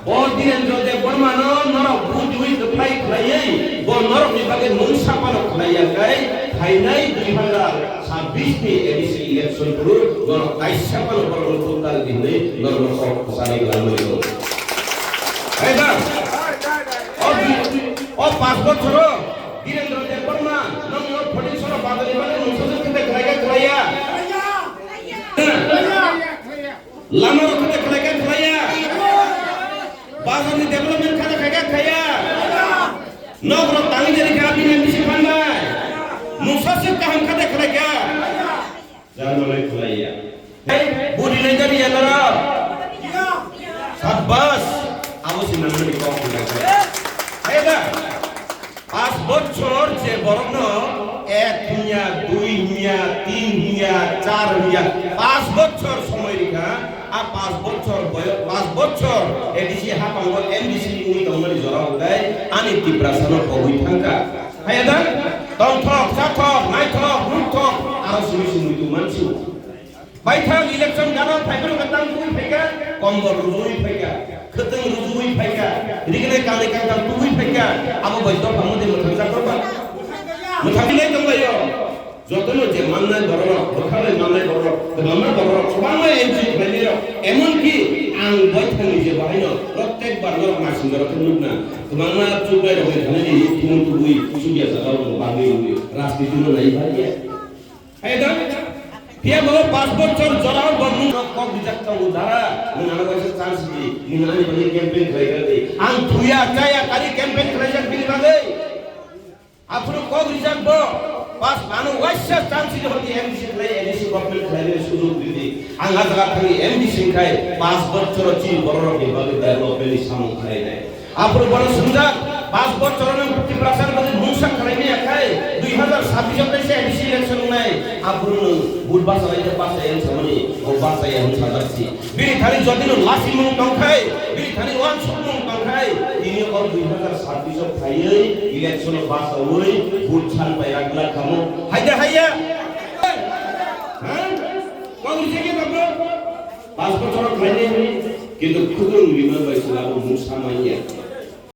Bodiren jode bormano norok bujui keplai kelai bo norok dibagai mungsapano kelai kai hainai 2026 ni edisi election dulu norok kaisapano perlu total ini norok saling lalu itu. Hai bang, oh pas bocor, diren jode borman nomor podi soro badali bale musuh kita kelai ya. Lama kita kelai ya. Bazar ni development kada kaya nogro tangi dari kami yang bisi pandai musasib kaham kada kaya jangan oleh kulaya budi lenjari ya tara sabbas amu sinan ni kau kaya ayo pas bocor je borno এক হুইয়া দুই হুইয়া তিন হুইয়া চার হুইয়া 5 বছর সময় রেখা আর 5 বছর বয়স 5 বছর ADC হাপাঙ্গ MDC উনি দমনি জরা উদাই আনি টিপ্রাসানো কই থাকা হায়দা তং থক সাথক নাই থক রুক থক আর সুমি সুমি তু মানসু বাইথা ইলেকশন গানো ফাইবার গতাম তুই ফাইকা কম্বর রুজুই ফাইকা খতং রুজুই ফাইকা রিগনে কালে কাটা তুই ফাইকা আবো বৈদ ফামদে মথা করবা Muthabilai tonggayo, jotono je mannai borok, bokhalai mannai borok, mannai borok, sobangai entry khailero, emon ki ang boithani je bahino, prottek bar norok masingaro khunukna, mannai chubai rohe dhanani timun tubui sugia jagao bangi ui, rajniti no nai bhaiye. Aida, dia bawa 5 বছর জরাও বন্ধু কক বিজাক্তা উদারা, mengana baisa chance di, mengana bagi campaign khailade, ang thuya chaya kali campaign khailak bini bagai. Apro kog rijak bo pas manu waisya chance hoti MDC lai NDC government lai sujog didi anga jaga thani MDC khai 5 বছর chi boror bibage development samung khai nai apro bor sunjak 5 বছর na টিপ্রাসার bagi mungsa khai ni khai 2026 kaise NDC election nai apro bud basa lai pas en samani o basa en sadasi bini thani jodino lasi mung tong khai bini thani wan sumung tong khai ini or 2026 khai election basa oi bud chan pairagla kamu haida haya kau rijeki babo 5 বছর khai ni কিন্তু খুদুং lima বাইসলা মুসা মাইয়া